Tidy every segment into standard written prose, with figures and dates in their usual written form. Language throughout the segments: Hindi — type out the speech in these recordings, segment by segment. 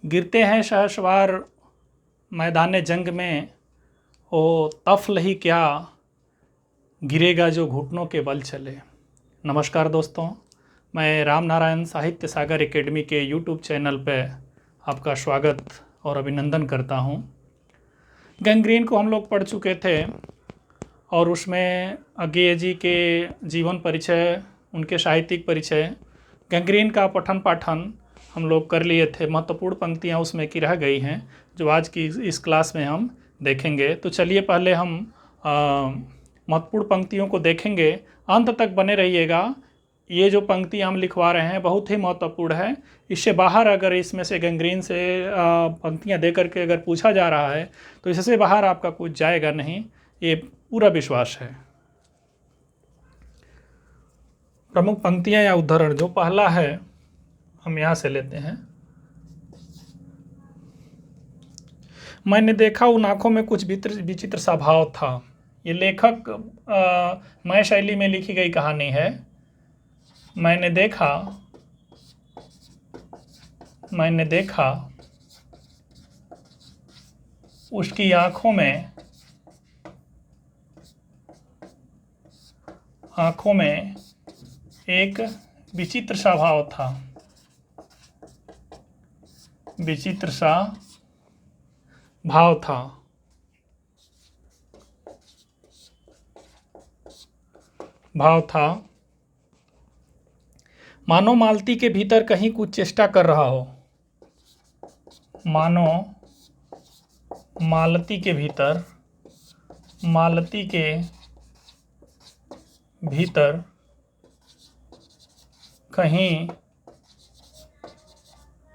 गिरते हैं शहसवार मैदान जंग में, ओ तफ़ल ही क्या गिरेगा जो घुटनों के बल चले। नमस्कार दोस्तों, मैं राम नारायण साहित्य सागर एकेडमी के यूट्यूब चैनल पे आपका स्वागत और अभिनंदन करता हूँ। गैंग्रीन को हम लोग पढ़ चुके थे और उसमें अज्ञेय जी के जीवन परिचय, उनके साहित्यिक परिचय, गैंग्रीन का पठन पाठन हम लोग कर लिए थे। महत्वपूर्ण पंक्तियाँ उसमें की रह गई हैं जो आज की इस क्लास में हम देखेंगे। तो चलिए पहले हम महत्वपूर्ण पंक्तियों को देखेंगे, अंत तक बने रहिएगा। ये जो पंक्तियाँ हम लिखवा रहे हैं बहुत ही महत्वपूर्ण है। इससे बाहर अगर इसमें से गैंग्रीन से पंक्तियाँ दे करके अगर पूछा जा रहा है तो इससे बाहर आपका कुछ जाएगा नहीं, ये पूरा विश्वास है। प्रमुख पंक्तियाँ या उदाहरण, जो पहला है हम यहाँ से लेते हैं। मैंने देखा उन आँखों में कुछ विचित्र सा भाव था। ये लेखक मैं शैली में लिखी गई कहानी है। मैंने देखा उसकी आँखों में एक विचित्र सा भाव था। विचित्र सा भाव था। मानो मालती के भीतर कहीं कुछ चेष्टा कर रहा हो। मानो मालती के भीतर कहीं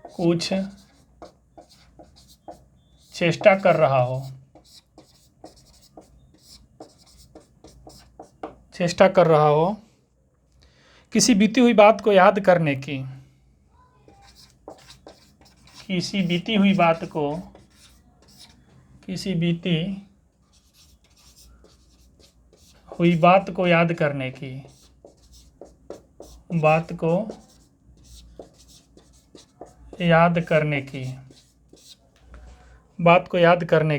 कुछ चेष्टा कर रहा हो। किसी बीती हुई बात को याद करने की। किसी बीती हुई बात को याद करने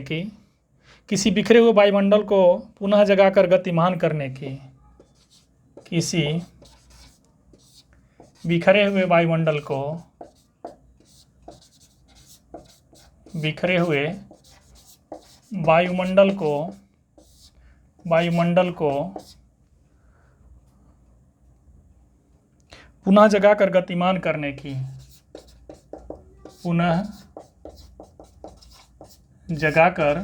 की। किसी बिखरे हुए वायुमंडल को पुनः जगाकर गतिमान करने की। किसी बिखरे हुए वायुमंडल को पुनः जगाकर गतिमान करने की। पुनः जगाकर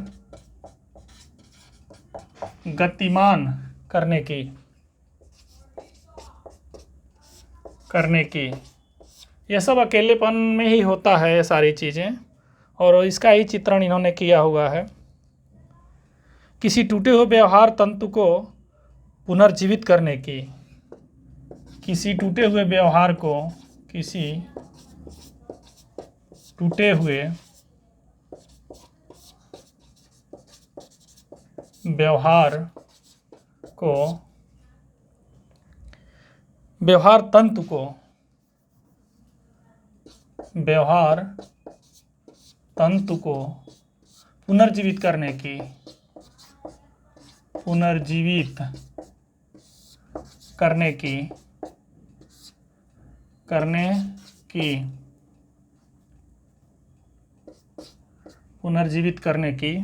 गतिमान करने की। यह सब अकेलेपन में ही होता है, ये सारी चीज़ें, और इसका ही चित्रण इन्होंने किया हुआ है। किसी टूटे हुए व्यवहार तंतु को पुनर्जीवित करने की। किसी टूटे हुए व्यवहार तंतु को पुनर्जीवित करने की।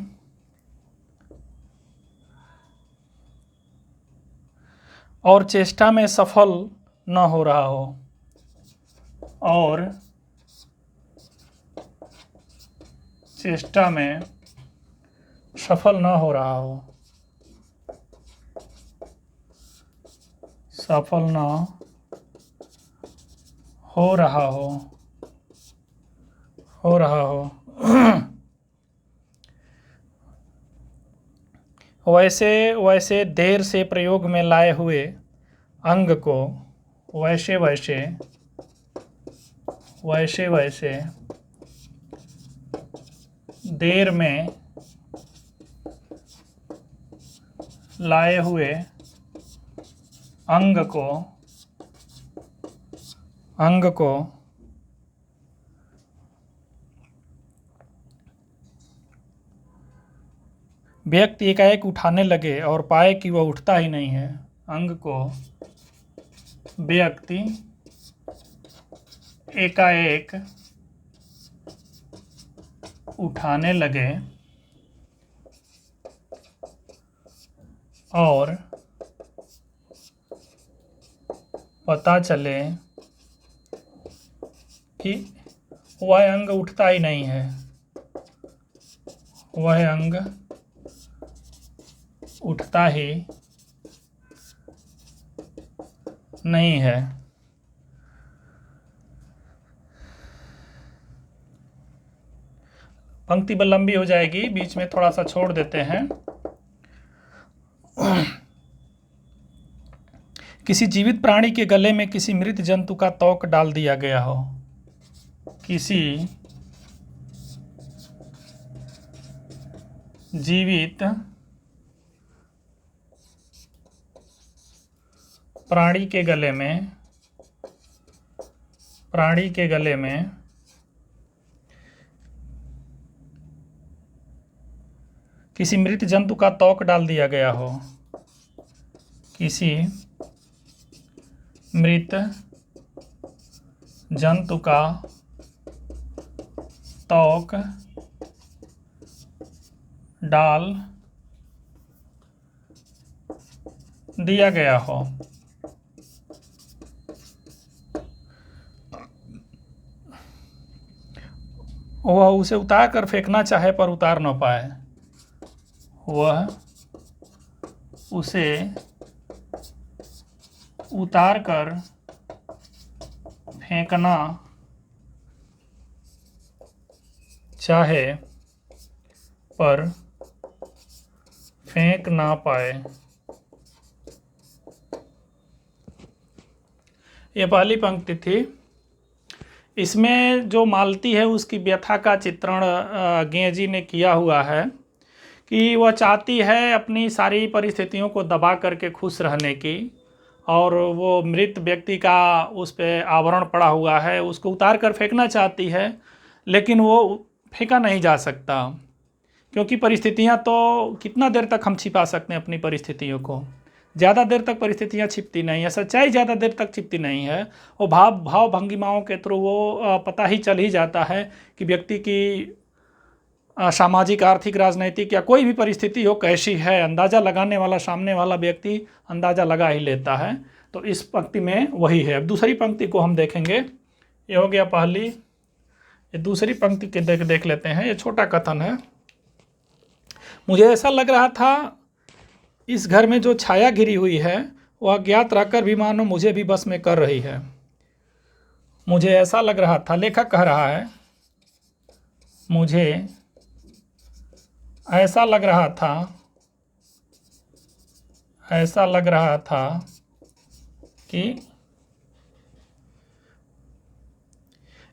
और चेष्टा में सफल न हो रहा हो। वैसे देर से प्रयोग में लाए हुए अंग को वैसे देर में लाए हुए अंग को व्यक्ति एकाएक उठाने लगे और पाए कि वह उठता ही नहीं है। अंग को व्यक्ति एकाएक उठाने लगे और पता चले कि वह अंग उठता ही नहीं है, वह अंग उठता ही नहीं है। पंक्ति लंबी हो जाएगी, बीच में थोड़ा सा छोड़ देते हैं। किसी जीवित प्राणी के गले में किसी मृत जंतु का तोक डाल दिया गया हो। किसी जीवित प्राणी के गले में किसी मृत जंतु का तोक डाल दिया गया हो। किसी मृत जंतु का तोक डाल दिया गया हो। वह उसे उतार कर फेंकना चाहे पर उतार न पाए। वह उसे उतार कर फेंकना चाहे पर फेंक ना पाए। ये पहली पंक्ति थी। इसमें जो मालती है उसकी व्यथा का चित्रण गेय जी ने किया हुआ है कि वह चाहती है अपनी सारी परिस्थितियों को दबा करके खुश रहने की, और वो मृत व्यक्ति का उस पे आवरण पड़ा हुआ है, उसको उतार कर फेंकना चाहती है, लेकिन वो फेंका नहीं जा सकता, क्योंकि परिस्थितियाँ तो कितना देर तक हम छिपा सकते हैं अपनी परिस्थितियों को। ज़्यादा देर तक परिस्थितियाँ छिपती नहीं है, सच्चाई ज़्यादा देर तक छिपती नहीं है। वो भाव भंगिमाओं के थ्रू वो पता ही चल ही जाता है कि व्यक्ति की सामाजिक, आर्थिक, राजनैतिक या कोई भी परिस्थिति हो कैसी है, अंदाज़ा लगाने वाला सामने वाला व्यक्ति अंदाज़ा लगा ही लेता है। तो इस पंक्ति में वही है। अब दूसरी पंक्ति को हम देखेंगे। ये हो गया पहली। ये दूसरी पंक्ति के देख लेते हैं। ये छोटा कथन है। मुझे ऐसा लग रहा था इस घर में जो छाया घिरी हुई है वह अज्ञात रहकर भी मानो मुझे भी बस में कर रही है। मुझे ऐसा लग रहा था, लेखक कह रहा है, मुझे ऐसा लग रहा था कि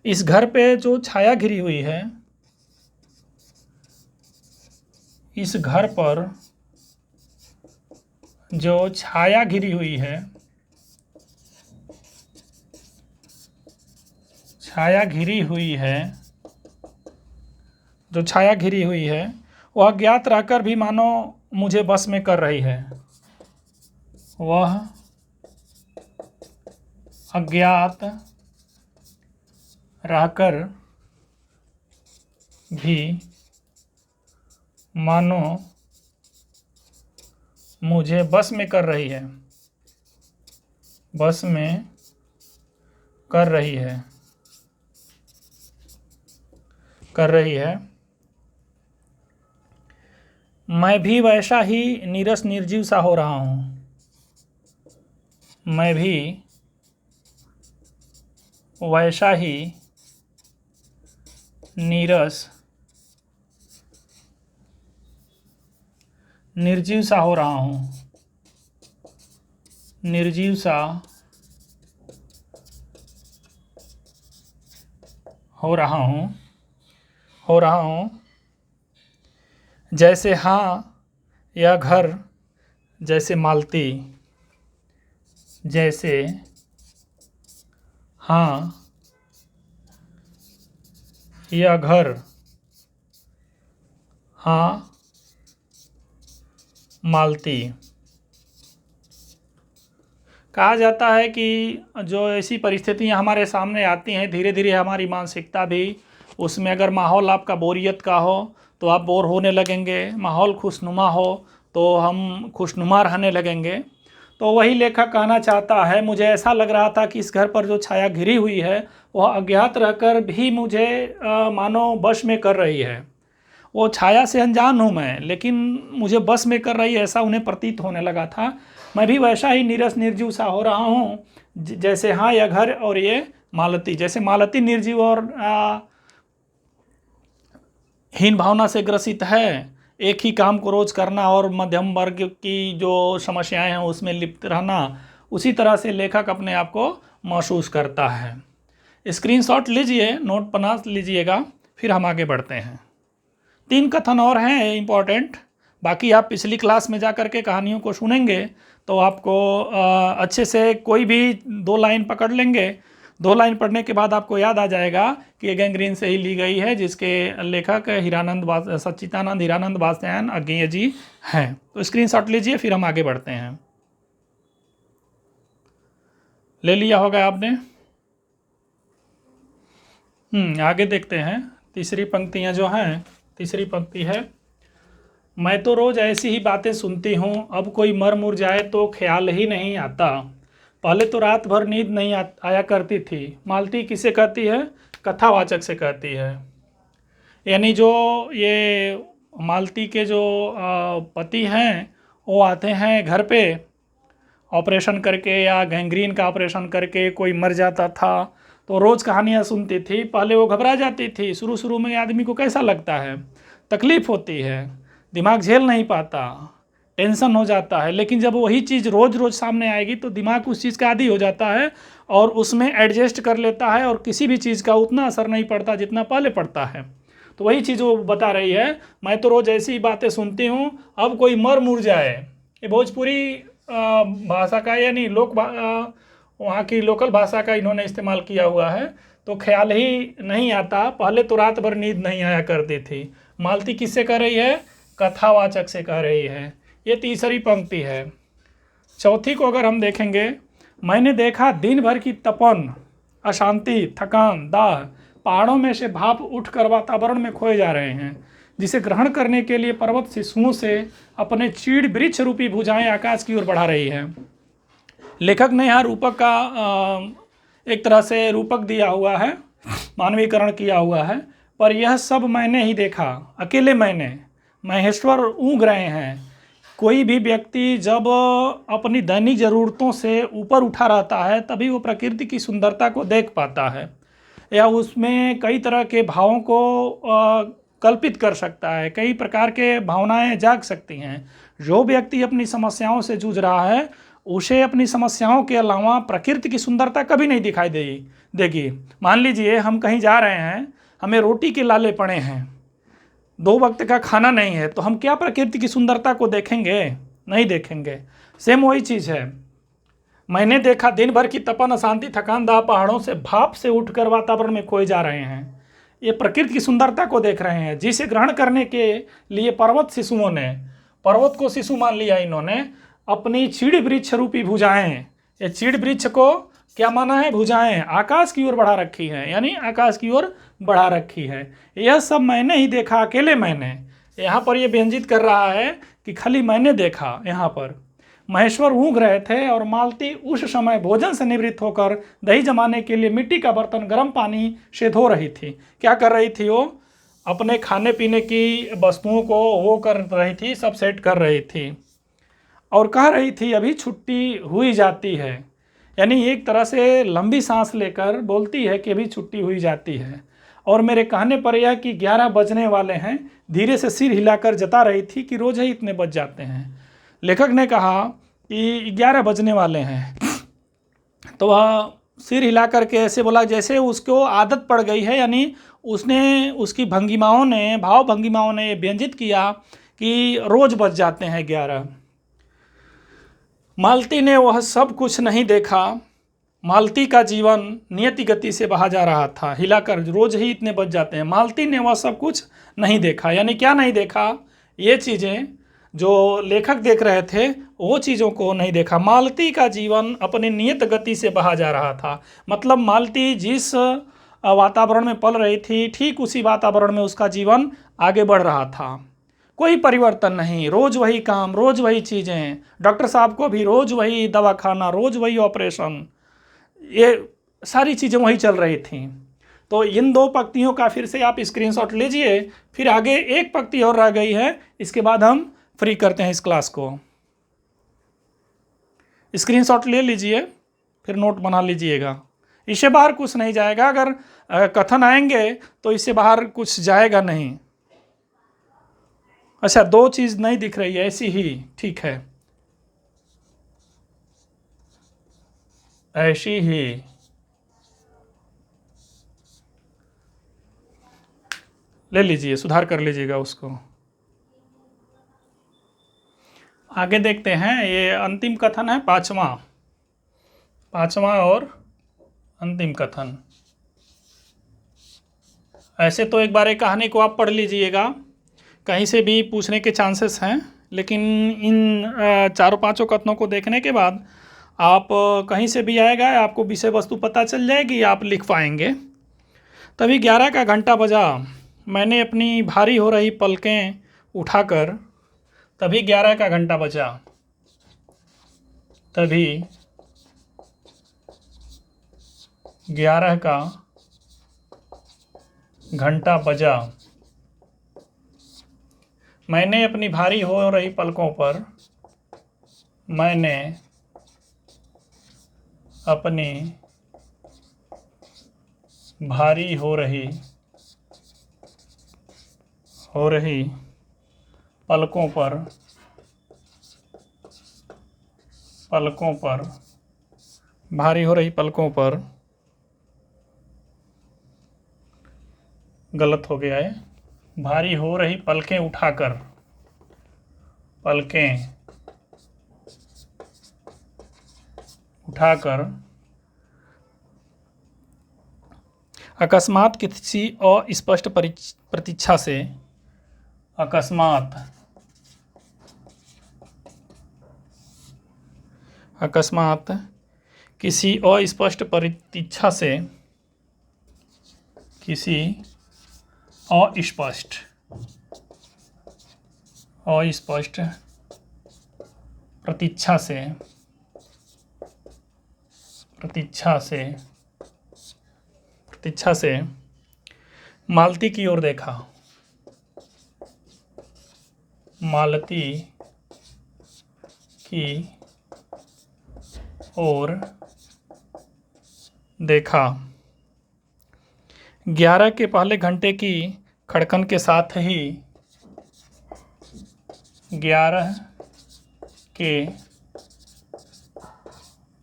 इस घर पे जो छाया घिरी हुई है, इस घर पर जो छाया घिरी हुई है, जो छाया घिरी हुई है वह अज्ञात रहकर भी मानो मुझे बस में कर रही है। वह अज्ञात रहकर भी मानो मुझे बस में कर रही है, बस में कर रही है। मैं भी वैसा ही नीरस निर्जीव सा हो रहा हूँ। मैं भी वैसा ही नीरस निर्जीव सा हो रहा हूँ। निर्जीव सा हो रहा हूँ जैसे हाँ यह घर, जैसे मालती, जैसे हाँ यह घर, हाँ मालती। कहा जाता है कि जो ऐसी परिस्थितियां हमारे सामने आती हैं, धीरे धीरे हमारी मानसिकता भी उसमें, अगर माहौल आपका बोरियत का हो तो आप बोर होने लगेंगे, माहौल खुशनुमा हो तो हम खुशनुमा रहने लगेंगे। तो वही लेखक कहना चाहता है, मुझे ऐसा लग रहा था कि इस घर पर जो छाया घिरी हुई है वह अज्ञात रहकर भी मुझे मानो वश में कर रही है। वो छाया से अनजान हूँ मैं, लेकिन मुझे बस में कर रही है, ऐसा उन्हें प्रतीत होने लगा था। मैं भी वैसा ही नीरस निर्जीव सा हो रहा हूँ जैसे हाँ यह घर और ये मालती, जैसे मालती निर्जीव और हीन भावना से ग्रसित है, एक ही काम को रोज करना और मध्यम वर्ग की जो समस्याएं हैं उसमें लिप्त रहना, उसी तरह से लेखक अपने आप को महसूस करता है। स्क्रीनशॉट लीजिए, नोट बना लीजिएगा, फिर हम आगे बढ़ते हैं। 3 कथन और हैं इम्पॉर्टेंट, बाकी आप पिछली क्लास में जा कर के कहानियों को सुनेंगे तो आपको अच्छे से कोई भी 2 लाइन पकड़ लेंगे। 2 लाइन पढ़ने के बाद आपको याद आ जाएगा कि ये गैंग्रीन से ही ली गई है, जिसके लेखक सच्चिदानंद हीरानंद वात्स्यायन अज्ञेय जी हैं। तो स्क्रीनशॉट लीजिए, फिर हम आगे बढ़ते हैं। ले लिया होगा आपने। आगे देखते हैं। तीसरी पंक्तियां जो हैं, तीसरी पंक्ति है, मैं तो रोज ऐसी ही बातें सुनती हूँ, अब कोई मर मुर जाए तो ख्याल ही नहीं आता। पहले तो रात भर नींद नहीं आया करती थी। मालती किसे कहती है? कथावाचक से कहती है। यानी जो ये मालती के जो पति हैं वो आते हैं घर पे ऑपरेशन करके या गैंग्रीन का ऑपरेशन करके, कोई मर जाता था तो रोज़ कहानियाँ सुनती थी। पहले वो घबरा जाती थी, शुरू शुरू में आदमी को कैसा लगता है, तकलीफ़ होती है, दिमाग झेल नहीं पाता, टेंशन हो जाता है। लेकिन जब वही चीज़ रोज़ रोज़ सामने आएगी तो दिमाग उस चीज़ का आदी हो जाता है और उसमें एडजस्ट कर लेता है और किसी भी चीज़ का उतना असर नहीं पड़ता जितना पहले पड़ता है। तो वही चीज़ वो बता रही है, मैं तो रोज़ ऐसी बातें सुनती हूँ, अब कोई मर मुर जाए। ये भोजपुरी भाषा का, यानी वहाँ की लोकल भाषा का इन्होंने इस्तेमाल किया हुआ है। तो ख्याल ही नहीं आता, पहले तो रात भर नींद नहीं आया करती थी। मालती किससे कह रही है? कथावाचक से कह रही है। ये तीसरी पंक्ति है। चौथी को अगर हम देखेंगे, मैंने देखा दिन भर की तपन, अशांति, थकान, दाह, पहाड़ों में से भाप उठकर वातावरण में खोए जा रहे हैं, जिसे ग्रहण करने के लिए पर्वत शिशुओं से अपने चीड़ वृक्ष रूपी भुजाएं आकाश की ओर बढ़ा रही है। लेखक ने यहाँ रूपक का एक तरह से रूपक दिया हुआ है, मानवीकरण किया हुआ है। पर यह सब मैंने ही देखा, अकेले मैंने, महेश्वर ऊँघ रहे हैं। कोई भी व्यक्ति जब अपनी दैनिक ज़रूरतों से ऊपर उठा रहता है तभी वो प्रकृति की सुंदरता को देख पाता है या उसमें कई तरह के भावों को कल्पित कर सकता है, कई प्रकार के भावनाएं जाग सकती हैं। जो व्यक्ति अपनी समस्याओं से जूझ रहा है उसे अपनी समस्याओं के अलावा प्रकृति की सुंदरता कभी नहीं दिखाई देगी। मान लीजिए हम कहीं जा रहे हैं, हमें रोटी के लाले पड़े हैं, 2 वक्त का खाना नहीं है, तो हम क्या प्रकृति की सुंदरता को देखेंगे? नहीं देखेंगे। सेम वही चीज़ है। मैंने देखा दिन भर की तपन, अशांति, थकान, दाह, पहाड़ों से भाप से उठकर वातावरण में खोए जा रहे हैं। ये प्रकृति की सुंदरता को देख रहे हैं, जिसे ग्रहण करने के लिए पर्वत शिशुओं ने, पर्वत को शिशु मान लिया इन्होंने, अपनी चीड़ वृक्ष रूपी भुजाएं, ये चीड़ वृक्ष को क्या माना है? भुजाएं आकाश की ओर बढ़ा रखी हैं, यानी आकाश की ओर बढ़ा रखी है। यह सब मैंने ही देखा, अकेले मैंने। यहाँ पर ये व्यंजित कर रहा है कि खाली मैंने देखा। यहाँ पर महेश्वर ऊँघ रहे थे और मालती उस समय भोजन से निवृत्त होकर दही जमाने के लिए मिट्टी का बर्तन गर्म पानी से धो रही थी। क्या कर रही थी वो? अपने खाने पीने की वस्तुओं को वो कर रही थी, सब सेट कर रही थी और कह रही थी अभी छुट्टी हुई जाती है। यानी एक तरह से लंबी सांस लेकर बोलती है कि अभी छुट्टी हुई जाती है। और मेरे कहने पर यह कि 11 बजने वाले हैं, धीरे से सिर हिलाकर जता रही थी कि रोज़ ही इतने बज जाते हैं। लेखक ने कहा कि 11 बजने वाले हैं, तो वह सिर हिला करके ऐसे बोला जैसे उसको आदत पड़ गई है। यानी उसने, उसकी भंगिमाओं ने, भाव भंगिमाओं ने व्यंजित किया कि रोज़ बज जाते हैं 11। मालती ने वह सब कुछ नहीं देखा। मालती का जीवन नियति गति से बहा जा रहा था, हिलाकर रोज ही इतने बज जाते हैं। मालती ने वह सब कुछ नहीं देखा। यानी क्या नहीं देखा? ये चीज़ें जो लेखक देख रहे थे वो चीज़ों को नहीं देखा। मालती का जीवन अपनी नियत गति से बहा जा रहा था। मतलब मालती जिस वातावरण में पल रही थी, ठीक उसी वातावरण में उसका जीवन आगे बढ़ रहा था। कोई परिवर्तन नहीं, रोज वही काम, रोज वही चीज़ें। डॉक्टर साहब को भी रोज वही दवा खाना, रोज वही ऑपरेशन, ये सारी चीज़ें वही चल रही थी। तो इन दो पंक्तियों का फिर से आप स्क्रीनशॉट लीजिए। फिर आगे एक पंक्ति और रह गई है, इसके बाद हम फ्री करते हैं इस क्लास को। स्क्रीनशॉट ले लीजिए, फिर नोट बना लीजिएगा। इससे बाहर कुछ नहीं जाएगा। अगर कथन आएंगे तो इससे बाहर कुछ जाएगा नहीं। अच्छा, दो चीज़ नहीं दिख रही है, ऐसी ही ठीक है, ऐसी ही ले लीजिए, सुधार कर लीजिएगा उसको। आगे देखते हैं, ये अंतिम कथन है, पांचवा और अंतिम कथन। ऐसे तो एक बार एक कहानी को आप पढ़ लीजिएगा, कहीं से भी पूछने के चांसेस हैं, लेकिन इन चारों पांचों कथनों को देखने के बाद आप कहीं से भी आएगा, आपको विषय वस्तु पता चल जाएगी, आप लिख पाएंगे। तभी 11 का घंटा बजा, मैंने अपनी भारी हो रही पलकें उठाकर, तभी 11 का घंटा बजा, तभी 11 का घंटा बजा, मैंने अपनी भारी हो रही पलकों पर, मैंने अपनी भारी हो रही पलकों पर भारी हो रही पलकों पर, गलत हो गया है, भारी हो रही पलकें उठाकर, अकस्मात किसी अस्पष्ट प्रतीक्षा से, अकस्मात किसी अस्पष्ट प्रतीक्षा से, किसी अस्पष्ट प्रतीक्षा से मालती की ओर देखा, मालती की ओर देखा। 11 के पहले घंटे की खड़कन के साथ ही, 11 के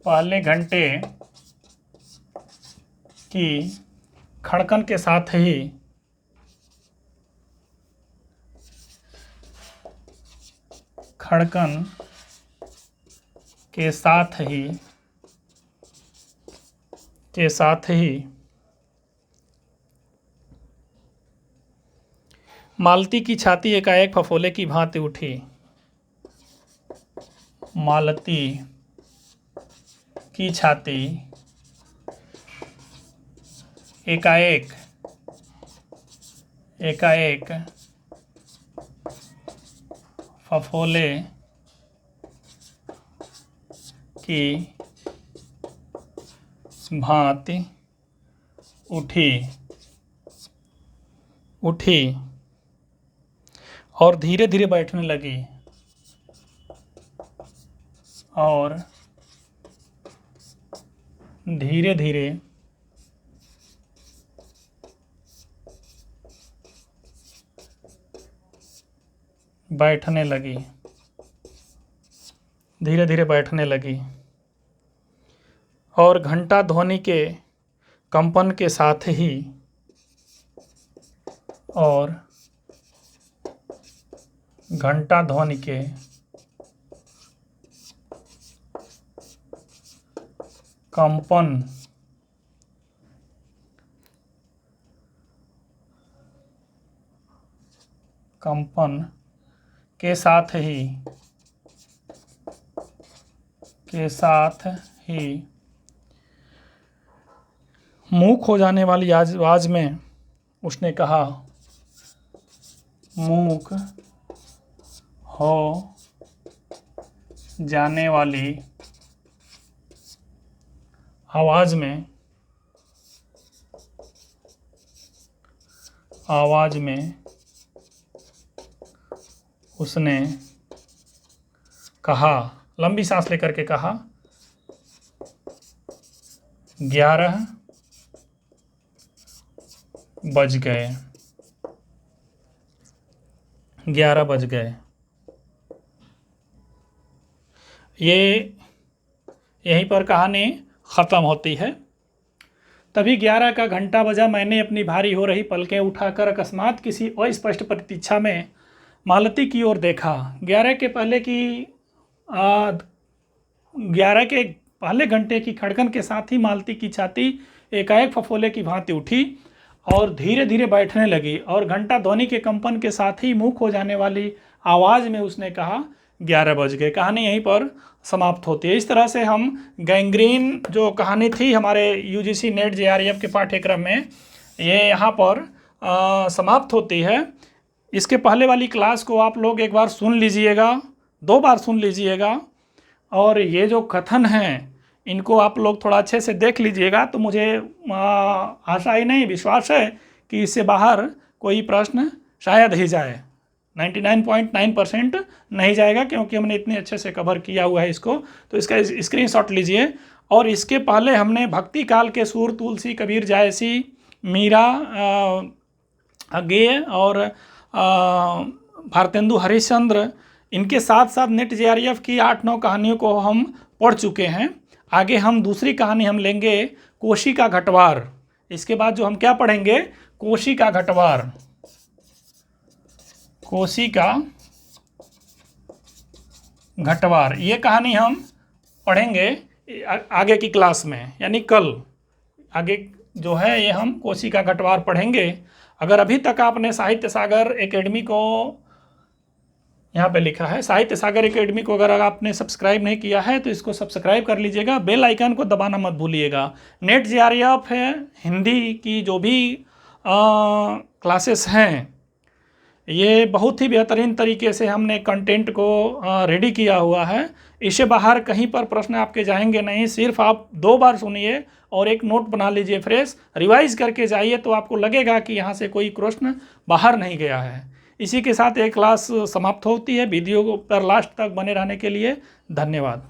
पहले घंटे की खड़कन के साथ ही, खड़कन के साथ ही मालती की छाती एकाएक फफोले की भांति उठी, मालती की छाती एकाएक फफोले की भांति उठी और धीरे धीरे बैठने लगी, और धीरे धीरे बैठने लगी, और घंटा ध्वनि के कंपन के साथ ही, और घंटा ध्वनि के कंपन के साथ ही मूक हो जाने वाली आवाज में उसने कहा, मूक हो जाने वाली आवाज में उसने कहा, लंबी सांस लेकर के कहा, 11 बज गए। 11 बज गए। यहीं पर कहानी ख़त्म होती है। तभी 11 का घंटा बजा। मैंने अपनी भारी हो रही पलकें उठाकर अकस्मात किसी अस्पष्ट प्रतीक्षा में मालती की ओर देखा। 11 के पहले घंटे की खड़कन के साथ ही मालती की छाती एकाएक फफोले की भांति उठी और धीरे धीरे बैठने लगी और घंटा ध्वनि के कंपन के साथ ही मूक हो जाने वाली आवाज़ में उसने कहा, 11 बज गए। कहानी यहीं पर समाप्त होती है। इस तरह से हम गैंग्रीन जो कहानी थी हमारे यूजीसी नेट जेआरएफ के पाठ्यक्रम में, ये यहाँ पर समाप्त होती है। इसके पहले वाली क्लास को आप लोग एक बार सुन लीजिएगा, 2 बार सुन लीजिएगा, और ये जो कथन हैं इनको आप लोग थोड़ा अच्छे से देख लीजिएगा। तो मुझे आशा ही नहीं, विश्वास है कि इससे बाहर कोई प्रश्न शायद ही जाए। 99.9% नहीं जाएगा, क्योंकि हमने इतने अच्छे से कवर किया हुआ है इसको। तो इसका स्क्रीनशॉट लीजिए। और इसके पहले हमने भक्ति काल के सूर तुलसी, कबीर, जायसी, मीरा, गेय और भारतेंदु हरिश्चंद्र, इनके साथ साथ नेट जेआरएफ की 8-9 कहानियों को हम पढ़ चुके हैं। आगे हम दूसरी कहानी हम लेंगे, कोशी का घटवार। इसके बाद जो हम क्या पढ़ेंगे, कोशी का घटवार। कोशी का घटवार, ये कहानी हम पढ़ेंगे आगे की क्लास में, यानी कल आगे जो है ये हम कोशी का घटवार पढ़ेंगे। अगर अभी तक आपने साहित्य सागर एकेडमी को, यहाँ पे लिखा है साहित्य सागर एकेडमी को, अगर आपने सब्सक्राइब नहीं किया है तो इसको सब्सक्राइब कर लीजिएगा, बेल आइकन को दबाना मत भूलिएगा। नेट जेआरएफ है, हिंदी की जो भी क्लासेस हैं, ये बहुत ही बेहतरीन तरीके से हमने कंटेंट को रेडी किया हुआ है। इससे बाहर कहीं पर प्रश्न आपके जाएंगे नहीं। सिर्फ आप 2 बार सुनिए और एक नोट बना लीजिए, फ्रेश रिवाइज करके जाइए, तो आपको लगेगा कि यहाँ से कोई प्रश्न बाहर नहीं गया है। इसी के साथ एक क्लास समाप्त होती है। वीडियो पर लास्ट तक बने रहने के लिए धन्यवाद।